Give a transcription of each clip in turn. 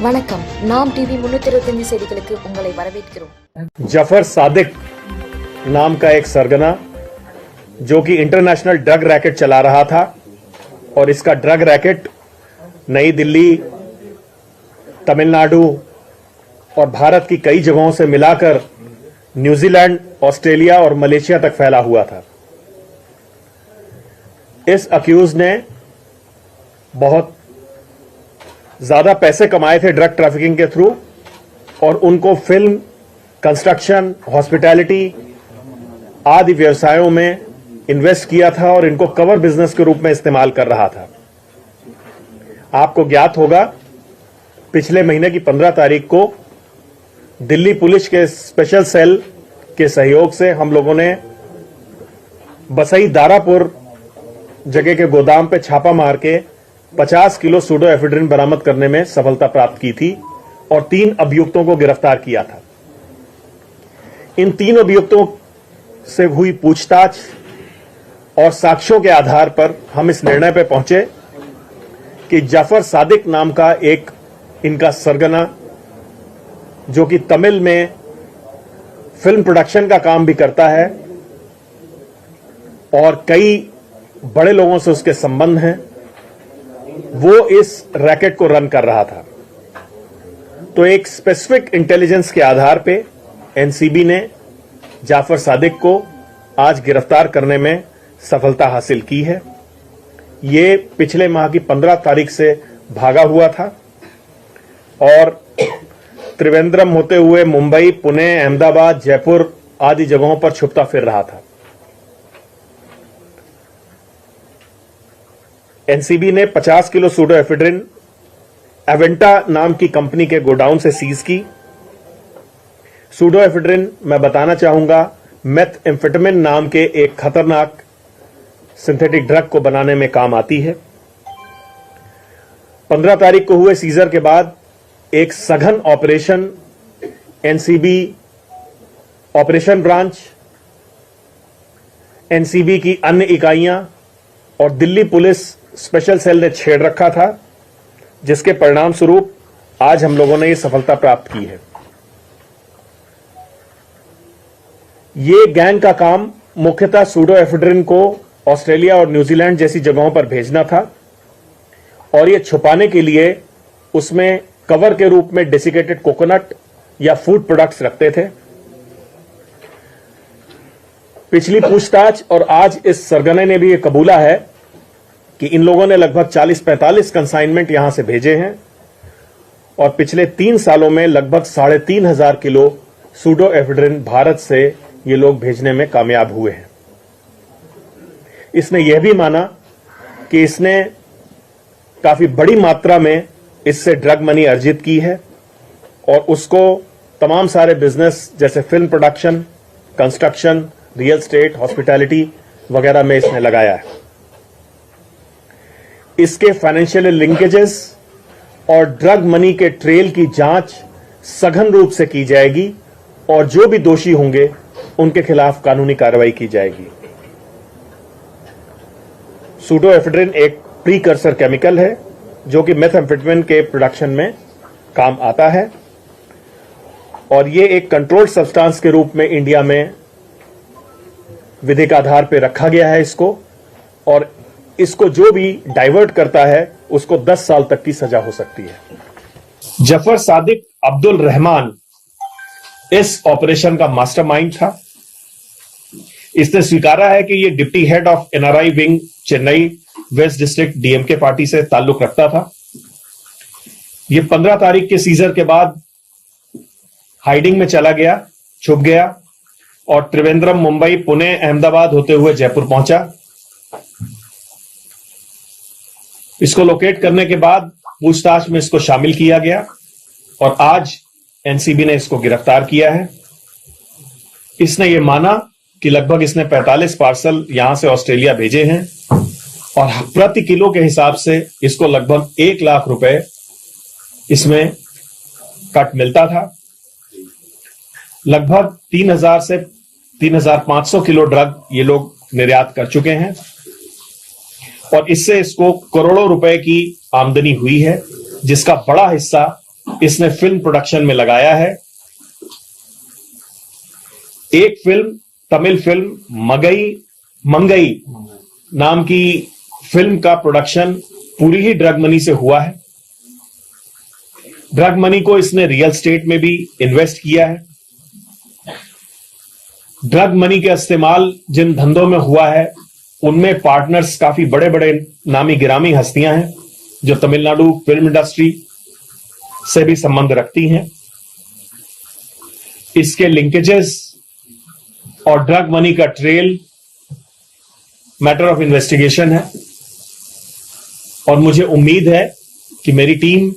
வணக்கம், நாம் டிவி 325 செய்திகளுக்கு உங்களை வரவேற்கிறோம். जफर सादिक नाम का एक सरगना जो कि इंटरनेशनल ड्रग रैकेट चला रहा था और इसका ड्रग रैकेट नई दिल्ली, तमिलनाडु और भारत की कई जगहों से मिलाकर न्यूजीलैंड, ऑस्ट्रेलिया और मलेशिया तक फैला हुआ था। इस अक्यूज ने बहुत ज्यादा पैसे कमाए थे ड्रग ट्रैफिकिंग के थ्रू और उनको फिल्म, कंस्ट्रक्शन, हॉस्पिटैलिटी आदि व्यवसायों में इन्वेस्ट किया था और इनको कवर बिजनेस के रूप में इस्तेमाल कर रहा था। आपको ज्ञात होगा, पिछले महीने की 15 तारीख को दिल्ली पुलिस के स्पेशल सेल के सहयोग से हम लोगों ने बसई दारापुर जगह के गोदाम पे छापा मार के 50 किलो सूडोएफेड्रिन बरामद करने में सफलता प्राप्त की थी और 3 अभियुक्तों को गिरफ्तार किया था। इन 3 अभियुक्तों से हुई पूछताछ और साक्ष्यों के आधार पर हम इस निर्णय पर पहुंचे कि जफर सादिक नाम का एक इनका सरगना, जो कि तमिल में फिल्म प्रोडक्शन का काम भी करता है और कई बड़े लोगों से उसके संबंध हैं, वो इस रैकेट को रन कर रहा था। तो एक स्पेसिफिक इंटेलिजेंस के आधार पे एनसीबी ने जाफर सादिक को आज गिरफ्तार करने में सफलता हासिल की है। ये पिछले माह की 15 तारीख से भागा हुआ था और त्रिवेंद्रम होते हुए मुंबई, पुणे, अहमदाबाद, जयपुर आदि जगहों पर छुपता फिर रहा था। एनसीबी ने 50 किलो सूडोएफेड्रिन एवेंटा नाम की कंपनी के गोडाउन से सीज की। सूडोएफेड्रिन, मैं बताना चाहूंगा, मेथएम्फेटामिन नाम के एक खतरनाक सिंथेटिक ड्रग को बनाने में काम आती है। 15 तारीख को हुए सीजर के बाद एक सघन operation NCB operation branch, NCB की अन्य इकाइयां और दिल्ली पुलिस स्पेशल सेल ने छेड़ रखा था, जिसके परिणाम स्वरूप आज हम लोगों ने यह सफलता प्राप्त की है। ये गैंग का काम मुख्यतः सूडोएफेड्रिन को ऑस्ट्रेलिया और न्यूजीलैंड जैसी जगहों पर भेजना था और यह छुपाने के लिए उसमें कवर के रूप में डेसिकेटेड कोकोनट या फूड प्रोडक्ट्स रखते थे। पिछली पूछताछ और आज इस सरगने ने भी यह कबूला है कि इन लोगों ने लगभग 40-45 कंसाइनमेंट यहां से भेजे हैं और पिछले 3 सालों में लगभग 3,500 किलो सूडोएफेड्रिन भारत से ये लोग भेजने में कामयाब हुए हैं। इसने यह भी माना कि इसने काफी बड़ी मात्रा में इससे ड्रग मनी अर्जित की है और उसको तमाम सारे बिजनेस जैसे film production, construction, real estate, hospitality वगैरह में इसने लगाया है। इसके फाइनेंशियल लिंकेजेस और ड्रग मनी के ट्रेल की जांच सघन रूप से की जाएगी और जो भी दोषी होंगे उनके खिलाफ कानूनी कार्रवाई की जाएगी। सूडोएफेड्रिन एक प्रीकर्सर केमिकल है जो कि मेथएम्फेटामिन के प्रोडक्शन में काम आता है और यह एक कंट्रोल्ड सब्सटेंस के रूप में इंडिया में विधिक आधार पर रखा गया है इसको, और इसको जो भी डाइवर्ट करता है उसको 10 साल तक की सजा हो सकती है। जफर सादिक अब्दुल रहमान इस ऑपरेशन का मास्टरमाइंड था। इसने स्वीकारा है कि यह deputy head of NRI wing Chennai waste district DMK party से ताल्लुक रखता था। यह 15 तारीख के सीजर के बाद हाइडिंग में चला गया, छुप गया और त्रिवेंद्रम, मुंबई, पुणे, अहमदाबाद होते हुए जयपुर पहुंचा। इसको लोकेट करने के बाद पूछताछ में इसको शामिल किया गया और आज एनसीबी ने इसको गिरफ्तार किया है। इसने यह माना कि लगभग इसने 45 पार्सल यहां से ऑस्ट्रेलिया भेजे हैं और प्रति किलो के हिसाब से इसको लगभग 1 लाख रुपए इसमें कट मिलता था। लगभग 3,000 से 3,500 किलो ड्रग ये लोग निर्यात कर चुके हैं और इससे इसको करोड़ों रुपए की आमदनी हुई है, जिसका बड़ा हिस्सा इसने फिल्म प्रोडक्शन में लगाया है। एक फिल्म, तमिल फिल्म मंगई नाम की फिल्म का प्रोडक्शन पूरी ही ड्रग मनी से हुआ है। ड्रग मनी को इसने रियल स्टेट में भी इन्वेस्ट किया है। ड्रग मनी का इस्तेमाल जिन धंधों में हुआ है उनमें पार्टनर्स काफी बड़े बड़े नामी गिरामी हस्तियां हैं जो तमिलनाडु फिल्म इंडस्ट्री से भी संबंध रखती हैं। इसके लिंकेजेस और ड्रग मनी का ट्रेल मैटर ऑफ इन्वेस्टिगेशन है और मुझे उम्मीद है कि मेरी टीम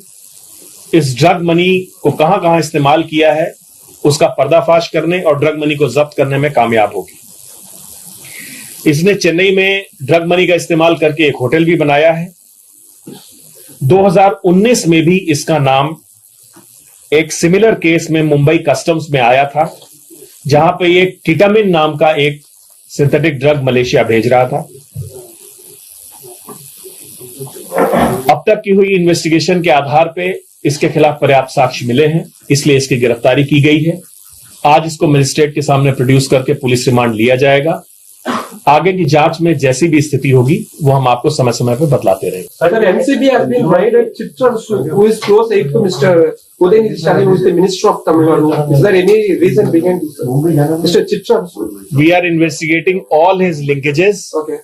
इस ड्रग मनी को कहां कहां इस्तेमाल किया है उसका पर्दाफाश करने और ड्रग मनी को जब्त करने में कामयाब होगी। इसने चेन्नई में ड्रग मनी का इस्तेमाल करके एक होटल भी बनाया है। 2019 में भी इसका नाम एक सिमिलर केस में मुंबई कस्टम्स में आया था जहां पे एक कीटामिन नाम का एक सिंथेटिक ड्रग मलेशिया भेज रहा था। अब तक की हुई इन्वेस्टिगेशन के आधार पे इसके खिलाफ पर्याप्त साक्ष्य मिले हैं, इसलिए इसकी गिरफ्तारी की गई है। आज इसको मजिस्ट्रेट के सामने प्रोड्यूस करके पुलिस रिमांड लिया जाएगा। आगे की जांच में जैसी भी स्थिति होगी वो हम आपको समय समय पर बतलाते रहेंगे। Sir, MCB has been raided Chitransu, who is close aide to Mr. Udayanidhi Stalin, who is the Minister of Tamil Nadu. Is there any reason behind this, sir? Mr. Chitransu. We are investigating all his linkages Okay.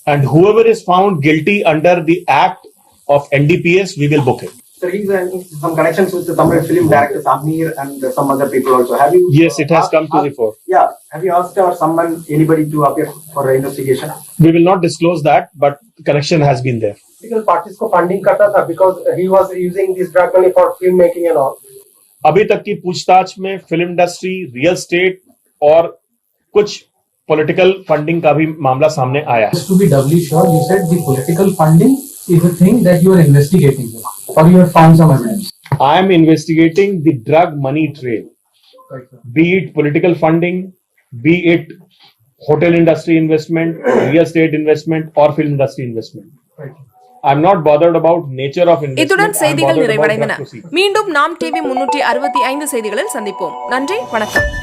and whoever is found guilty under the act of NDPS, we will book him. Sir, he's having some connections with the Tamil film director Samir and some other people also. Have you? Yes, it has come to the fore. Yeah. Have you asked or anybody to appear for an investigation? We will not disclose that, but connection has been there. Political parties को funding करता था because he was using this drug money for film making and all. अभी तक की पूछताछ में film industry, real estate और कुछ पॉलिटिकल फंडिंग का भी मामला सामने आया है। Just to be doubly sure, you said the political funding is a thing that you are investigating, or you have found some evidence. I am investigating the drug money trail, be it political funding, be it hotel industry investment, real estate investment, or film industry investment. I'm not bothered about nature of investment. இத்துடன் I'm செய்திகள் bothered about நிறைவடைந்தன. drug proceeds. மீண்டும் நாம் TV 365 செய்திகளில் சந்திப்போம். நன்றி, வணக்கம்.